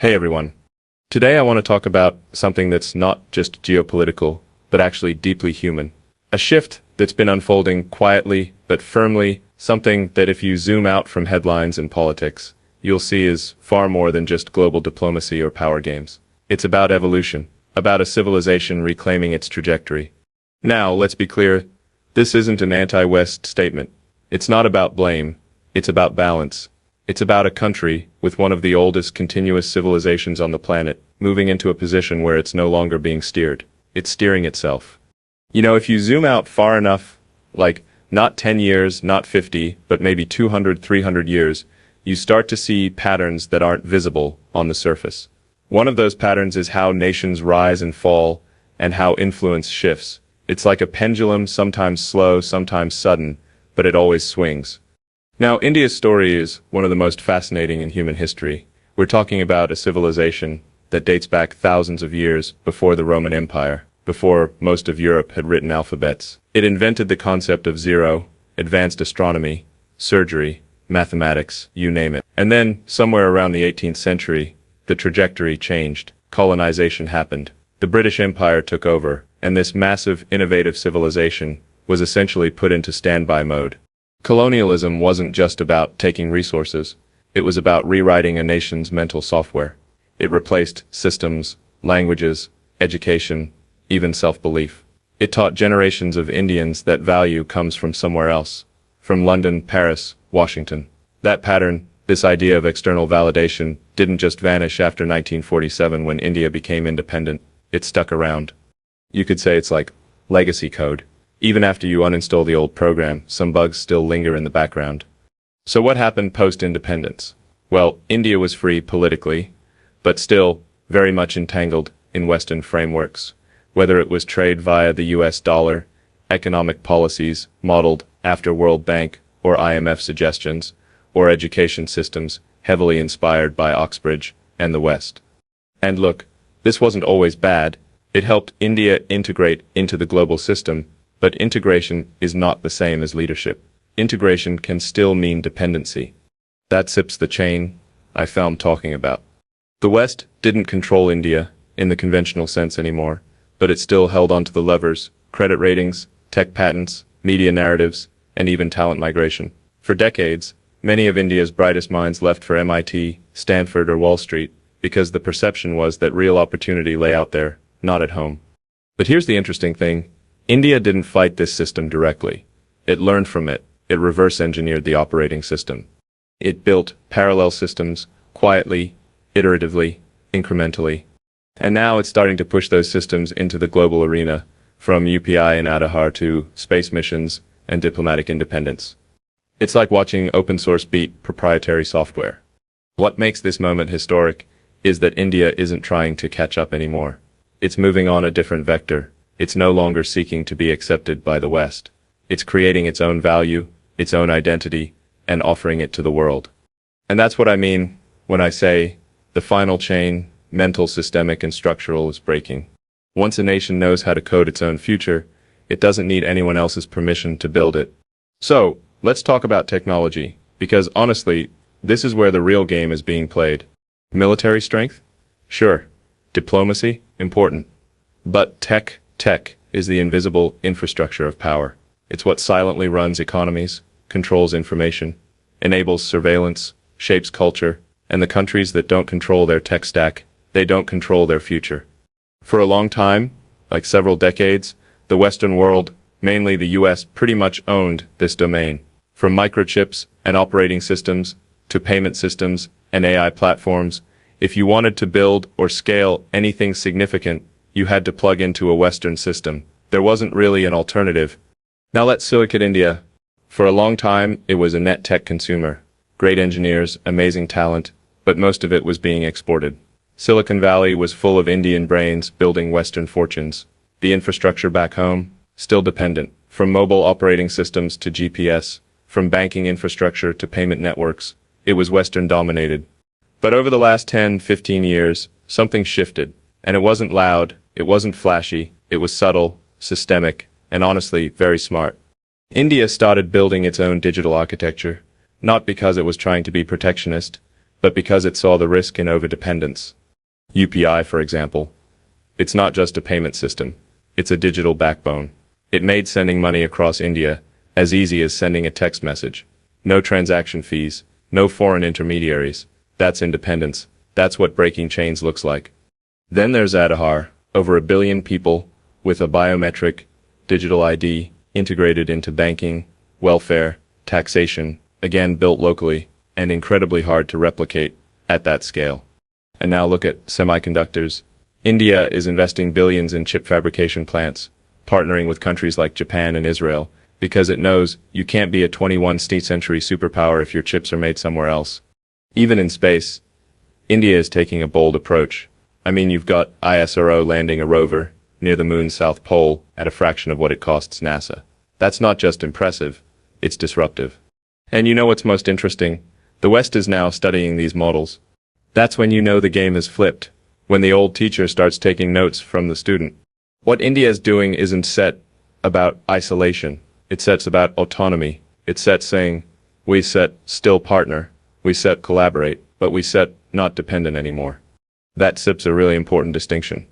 Hey everyone. Today I want to talk about something that's not just geopolitical, but actually deeply human. A shift that's been unfolding quietly but firmly, something that if you zoom out from headlines and politics, you'll see is far more than just global diplomacy or power games. It's about evolution, about a civilization reclaiming its trajectory. Now, let's be clear, this isn't an anti-West statement. It's not about blame, it's about balance. It's about a country, with one of the oldest continuous civilizations on the planet, moving into a position where it's no longer being steered. It's steering itself. If you zoom out far enough, like not 10 years, not 50, but maybe 200, 300 years, you start to see patterns that aren't visible on the surface. One of those patterns is how nations rise and fall, and how influence shifts. It's like a pendulum, sometimes slow, sometimes sudden, but it always swings. Now, India's story is one of the most fascinating in human history. We're talking about a civilization that dates back thousands of years before the Roman Empire, before most of Europe had written alphabets. It invented the concept of zero, advanced astronomy, surgery, mathematics, you name it. And then, somewhere around the 18th century, the trajectory changed. Colonization happened. The British Empire took over, and this massive, innovative civilization was essentially put into standby mode. Colonialism wasn't just about taking resources, it was about rewriting a nation's mental software. It replaced systems, languages, education, even self-belief. It taught generations of Indians that value comes from somewhere else, from London, Paris, Washington. That pattern, this idea of external validation, didn't just vanish after 1947 when India became independent. It stuck around. You could say it's like legacy code. Even after you uninstall the old program, some bugs still linger in the background. So what happened post-independence? Well, India was free politically, but still very much entangled in Western frameworks. Whether it was trade via the US dollar, economic policies modeled after World Bank or IMF suggestions, or education systems heavily inspired by Oxbridge and the West. And look, this wasn't always bad. It helped India integrate into the global system. But integration is not the same as leadership. Integration can still mean dependency. That sips the chain I found talking about. The West didn't control India in the conventional sense anymore, but it still held onto the levers, credit ratings, tech patents, media narratives, and even talent migration. For decades, many of India's brightest minds left for MIT, Stanford, or Wall Street because the perception was that real opportunity lay out there, not at home. But here's the interesting thing. India didn't fight this system directly. It learned from it. It reverse-engineered the operating system. It built parallel systems, quietly, iteratively, incrementally. And now it's starting to push those systems into the global arena, from UPI and Aadhaar to space missions and diplomatic independence. It's like watching open-source beat proprietary software. What makes this moment historic is that India isn't trying to catch up anymore. It's moving on a different vector. It's no longer seeking to be accepted by the West. It's creating its own value, its own identity, and offering it to the world. And that's what I mean when I say the final chain, mental, systemic, and structural, is breaking. Once a nation knows how to code its own future, it doesn't need anyone else's permission to build it. So, let's talk about technology, because honestly, this is where the real game is being played. Military strength? Sure. Diplomacy? Important. But tech is the invisible infrastructure of power. It's what silently runs economies, controls information, enables surveillance, shapes culture, and the countries that don't control their tech stack, they don't control their future. For a long time, like several decades, the Western world, mainly the US, pretty much owned this domain. From microchips and operating systems to payment systems and AI platforms, if you wanted to build or scale anything significant, you had to plug into a Western system. There wasn't really an alternative. Now let's look at India. For a long time, it was a net tech consumer. Great engineers, amazing talent, but most of it was being exported. Silicon Valley was full of Indian brains building Western fortunes. The infrastructure back home, still dependent. From mobile operating systems to GPS, from banking infrastructure to payment networks, it was Western dominated. But over the last 10, 15 years, something shifted. And it wasn't loud, it wasn't flashy, it was subtle, systemic, and honestly, very smart. India started building its own digital architecture, not because it was trying to be protectionist, but because it saw the risk in overdependence. UPI, for example. It's not just a payment system. It's a digital backbone. It made sending money across India as easy as sending a text message. No transaction fees, no foreign intermediaries. That's independence. That's what breaking chains looks like. Then there's Aadhaar, over 1 billion people with a biometric digital ID integrated into banking, welfare, taxation, again built locally, and incredibly hard to replicate at that scale. And now look at semiconductors. India is investing billions in chip fabrication plants, partnering with countries like Japan and Israel, because it knows you can't be a 21st century superpower if your chips are made somewhere else. Even in space, India is taking a bold approach. I mean, you've got ISRO landing a rover near the moon's south pole at a fraction of what it costs NASA. That's not just impressive, it's disruptive. And you know what's most interesting? The West is now studying these models. That's when you know the game is flipped, when the old teacher starts taking notes from the student. What India is doing isn't set about isolation. It sets about autonomy. It sets saying, we set still partner, we set collaborate, but we set not dependent anymore. That SIP's a really important distinction.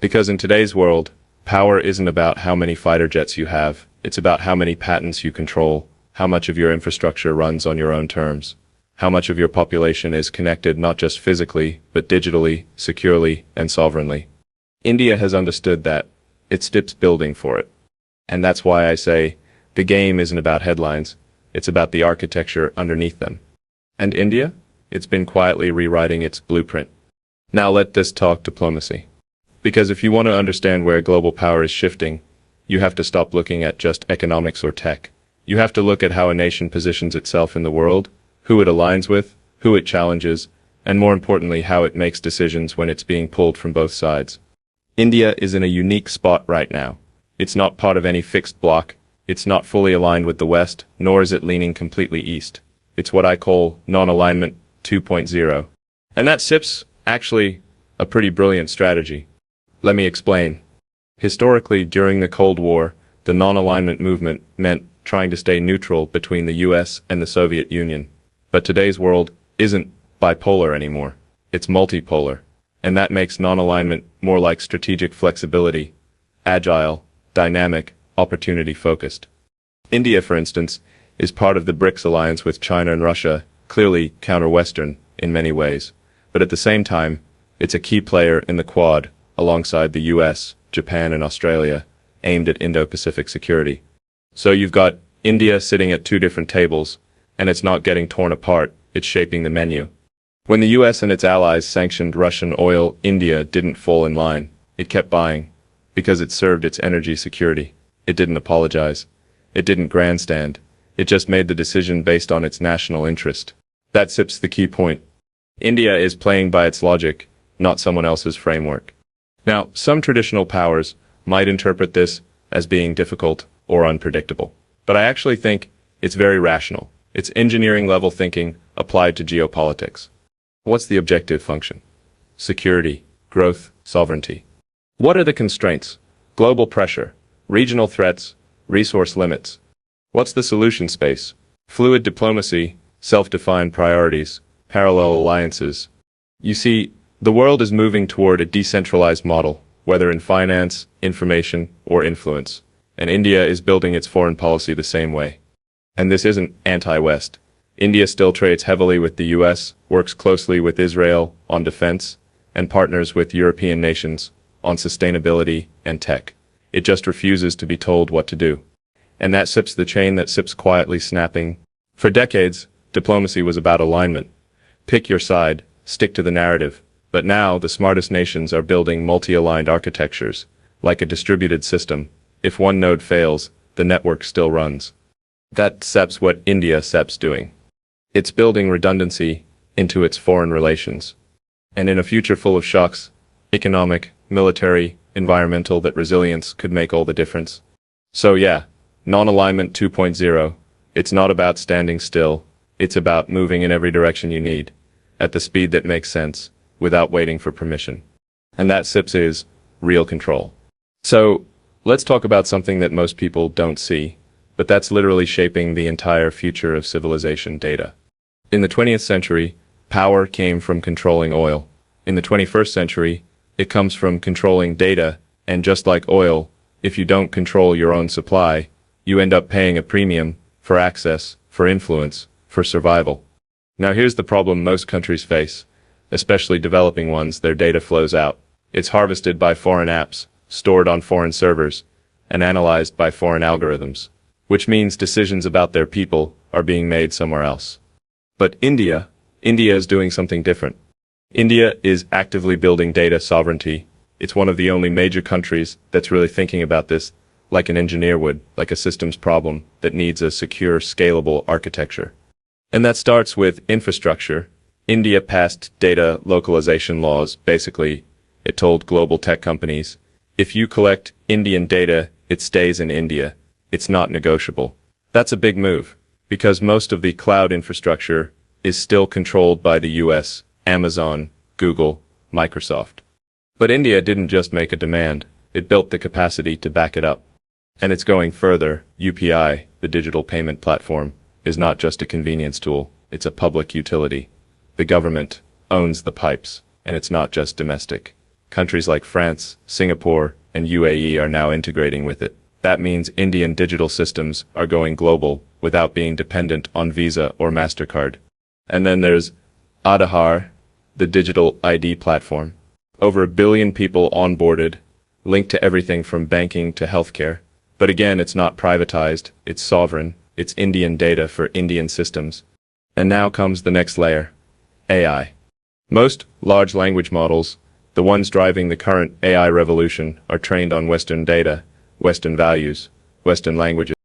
Because in today's world, power isn't about how many fighter jets you have. It's about how many patents you control, how much of your infrastructure runs on your own terms, how much of your population is connected not just physically, but digitally, securely, and sovereignly. India has understood that. It SIP's building for it. And that's why I say, the game isn't about headlines, it's about the architecture underneath them. And India? It's been quietly rewriting its blueprint. Now let this talk diplomacy. Because if you want to understand where global power is shifting, you have to stop looking at just economics or tech. You have to look at how a nation positions itself in the world, who it aligns with, who it challenges, and more importantly, how it makes decisions when it's being pulled from both sides. India is in a unique spot right now. It's not part of any fixed bloc. It's not fully aligned with the West, nor is it leaning completely east. It's what I call non-alignment 2.0. And that SIP's actually a pretty brilliant strategy. Let me explain. Historically, during the Cold War, the non-alignment movement meant trying to stay neutral between the US and the Soviet Union. But today's world isn't bipolar anymore. It's multipolar. And that makes non-alignment more like strategic flexibility, agile, dynamic, opportunity-focused. India, for instance, is part of the BRICS alliance with China and Russia, clearly counter-Western in many ways. But at the same time, it's a key player in the Quad, alongside the US, Japan, and Australia, aimed at Indo-Pacific security. So you've got India sitting at two different tables, and it's not getting torn apart, it's shaping the menu. When the US and its allies sanctioned Russian oil, India didn't fall in line. It kept buying, because it served its energy security. It didn't apologize. It didn't grandstand. It just made the decision based on its national interest. That SIP's the key point. India is playing by its logic, not someone else's framework. Now, some traditional powers might interpret this as being difficult or unpredictable. But I actually think it's very rational. It's engineering-level thinking applied to geopolitics. What's the objective function? Security, growth, sovereignty. What are the constraints? Global pressure, regional threats, resource limits. What's the solution space? Fluid diplomacy, self-defined priorities, parallel alliances. You see, the world is moving toward a decentralized model, whether in finance, information, or influence. And India is building its foreign policy the same way. And this isn't anti-West. India still trades heavily with the US, works closely with Israel on defense, and partners with European nations on sustainability and tech. It just refuses to be told what to do. And that SIP's the chain that SIP's quietly snapping. For decades, diplomacy was about alignment. Pick your side, stick to the narrative. But now, the smartest nations are building multi-aligned architectures, like a distributed system. If one node fails, the network still runs. That's SIP's what India SIP's doing. It's building redundancy into its foreign relations. And in a future full of shocks, economic, military, environmental, that resilience could make all the difference. So yeah, non-alignment 2.0, it's not about standing still, it's about moving in every direction you need, at the speed that makes sense, without waiting for permission. And that SIP's is real control. So, let's talk about something that most people don't see, but that's literally shaping the entire future of civilization: data. In the 20th century, power came from controlling oil. In the 21st century, it comes from controlling data, and just like oil, if you don't control your own supply, you end up paying a premium for access, for influence, for survival. Now here's the problem most countries face, especially developing ones. Their data flows out. It's harvested by foreign apps, stored on foreign servers, and analyzed by foreign algorithms, which means decisions about their people are being made somewhere else. But India is doing something different. India is actively building data sovereignty. It's one of the only major countries that's really thinking about this like an engineer would, like a systems problem that needs a secure, scalable architecture. And that starts with infrastructure. India passed data localization laws. Basically, it told global tech companies, if you collect Indian data, it stays in India. It's not negotiable. That's a big move, because most of the cloud infrastructure is still controlled by the US, Amazon, Google, Microsoft. But India didn't just make a demand, it built the capacity to back it up. And it's going further. UPI, the digital payment platform, is not just a convenience tool, it's a public utility. The government owns the pipes, and it's not just domestic. Countries like France, Singapore, and UAE are now integrating with it. That means Indian digital systems are going global without being dependent on Visa or MasterCard. And then there's Aadhaar, the digital ID platform. Over 1 billion people onboarded, linked to everything from banking to healthcare. But again, it's not privatized, it's sovereign, it's Indian data for Indian systems. And now comes the next layer, AI. Most large language models, the ones driving the current AI revolution, are trained on Western data, Western values, Western languages.